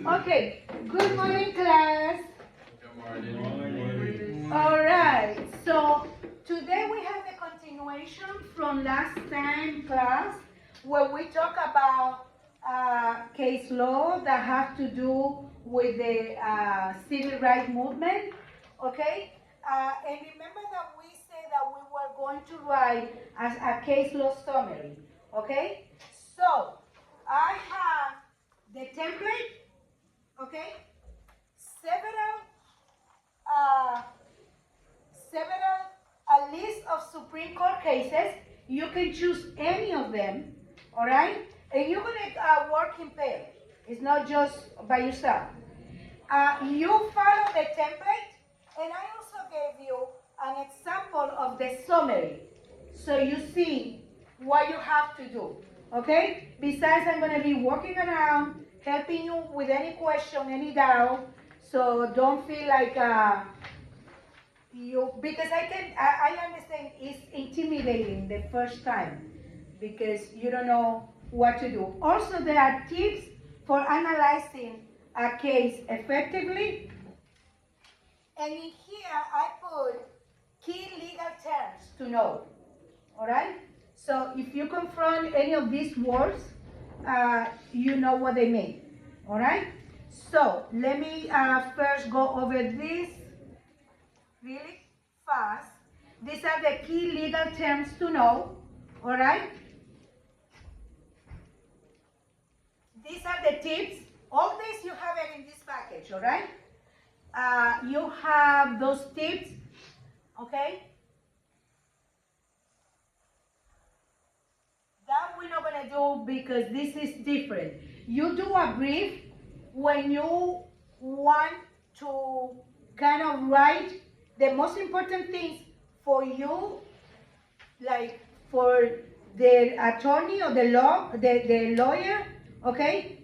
Okay, good morning, class. Good morning. All right, so today we have the continuation from last time class where we talk about case law that have to do with the civil rights movement, okay? And remember that we said that we were going to write as a case law summary, okay? So I have the template, okay? A list of Supreme Court cases. You can choose any of them, all right? And you're gonna work in pairs. It's not just by yourself. You follow the template, and I also gave you an example of the summary, so you see what you have to do, okay? Besides, I'm gonna be walking around, helping you with any question, any doubt, so don't feel like because I understand it's intimidating the first time because you don't know what to do. Also, there are tips for analyzing a case effectively. And in here, I put key legal terms to know, all right? So if you confront any of these words, you know what they mean, all right? So let me first go over this really fast. These are the key legal terms to know, all right? These are the tips. All this you have it in this package, all right? You have those tips, okay? That we're not gonna do because this is different. You do a brief when you want to kind of write the most important things for you, like for the attorney or the lawyer, okay,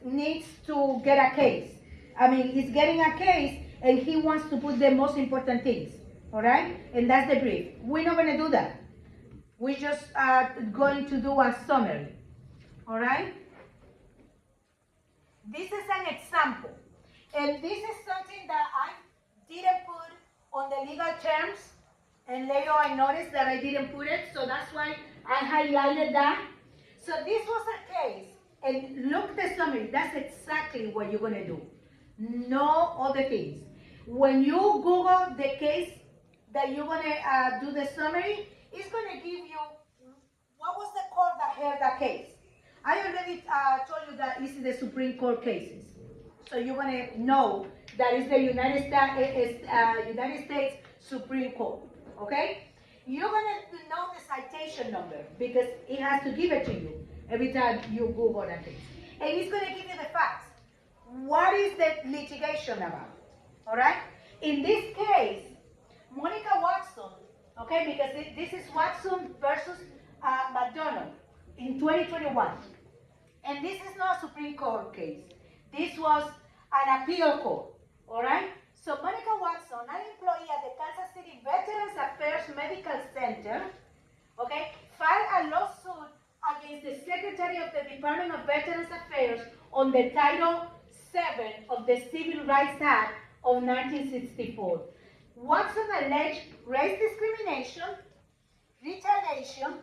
needs to get a case. I mean, he's getting a case and he wants to put the most important things, all right? And that's the brief. We're not gonna do that. We're just going to do a summary, all right? This is an example. And this is something that I didn't put on the legal terms, and later I noticed that I didn't put it, so that's why I highlighted that. So this was a case, and look the summary, that's exactly what you're gonna do. No other things. When you Google the case that you're gonna do the summary, it's gonna give you what was the court that heard that case. I already told you that this is the Supreme Court cases. So you're gonna know that is the United States Supreme Court, okay? You're gonna know the citation number because it has to give it to you every time you Google that case. And it's gonna give you the facts. What is the litigation about, all right? In this case, Monica Watson, okay, because this is Watson versus McDonald in 2021. And this is not a Supreme Court case. This was an appeal court, all right? So Monica Watson, an employee at the Kansas City Veterans Affairs Medical Center, okay, filed a lawsuit against the Secretary of the Department of Veterans Affairs on the Title VII of the Civil Rights Act of 1964. Watson alleged race discrimination, retaliation,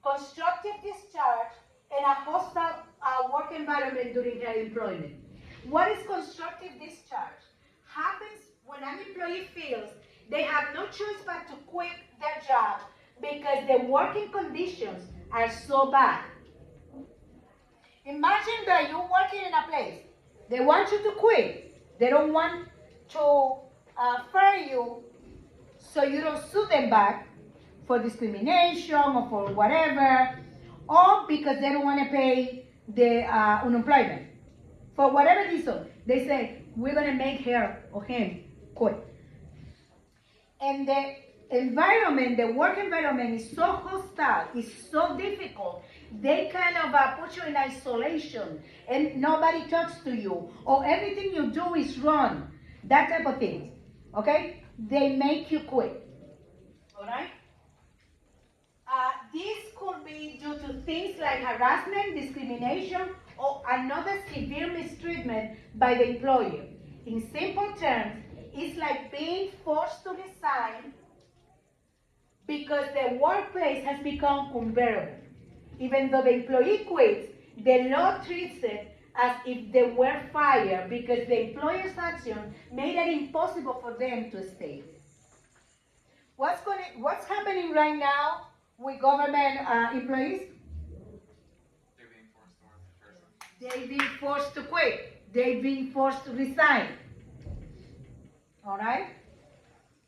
constructive discharge, and a hostile work environment during her employment. What is constructive discharge? Happens when an employee feels they have no choice but to quit their job because the working conditions are so bad. Imagine that you're working in a place. They want you to quit. They don't want to fire you so you don't sue them back for discrimination or for whatever, or because they don't want to pay the unemployment. For whatever reason, they say, we're going to make her or him quit. And the environment, the work environment is so hostile, it's so difficult, they kind of put you in isolation and nobody talks to you, or everything you do is wrong, that type of things, okay? They make you quit, all right? This could be due to things like harassment, discrimination, or another severe mistreatment by the employer. In simple terms, it's like being forced to resign because the workplace has become unbearable. Even though the employee quits, the law treats it as if they were fired because the employer's action made it impossible for them to stay. What's happening right now with government employees? They're being forced to work in person. They've been forced to quit. They've been forced to resign. All right?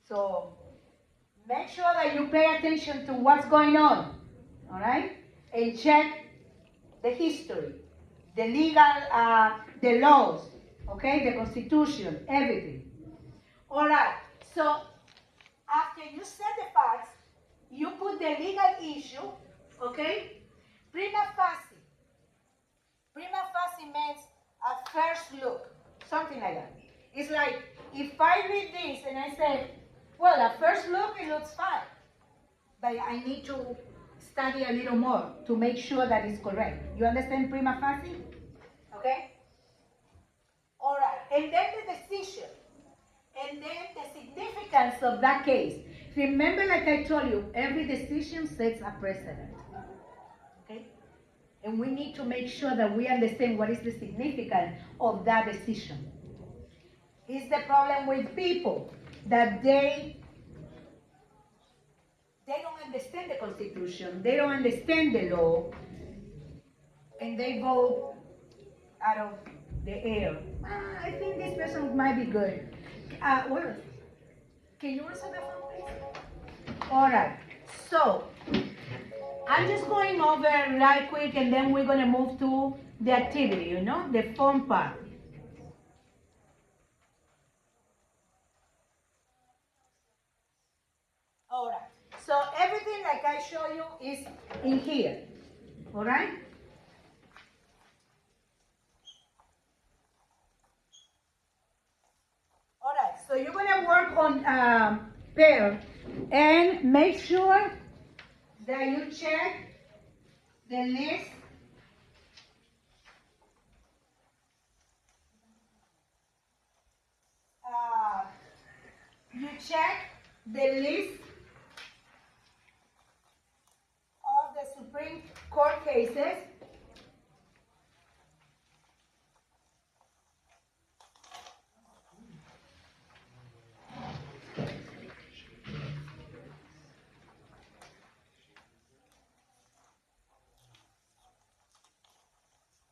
So make sure that you pay attention to what's going on. All right? And check the history, the legal, the laws, okay? The Constitution, everything. All right. So after you set the facts, you put the legal issue, okay? Prima facie. Prima facie means a first look, something like that. It's like if I read this and I say, well, at first look it looks fine, but I need to study a little more to make sure that it's correct. You understand prima facie? Okay? All right, and then the decision, and then the significance of that case. Remember, like I told you, every decision sets a precedent. Okay? And we need to make sure that we understand what is the significance of that decision. It's the problem with people that they don't understand the Constitution, they don't understand the law, and they vote out of the air. I think this person might be good. Well, can you answer the phone, please? All right. So I'm just going over right quick, and then we're going to move to the activity, the fun part. All right. So everything like I show you is in here. All right? All right. So you're going to work on pair and make sure that you check the list. You check the list of the Supreme Court cases.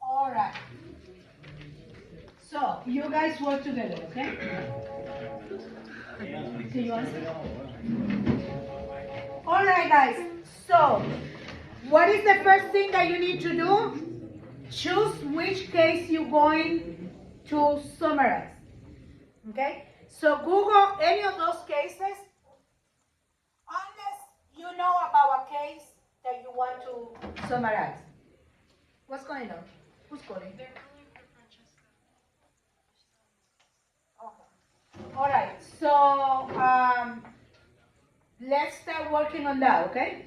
All right. So you guys work together, okay? Can you answer? All right, guys. So what is the first thing that you need to do? Choose which case you're going to summarize. Okay? So Google any of those cases unless you know about a case that you want to summarize. What's going on? Who's calling? They're calling for Francesca. Okay. All right. So let's start working on that, okay?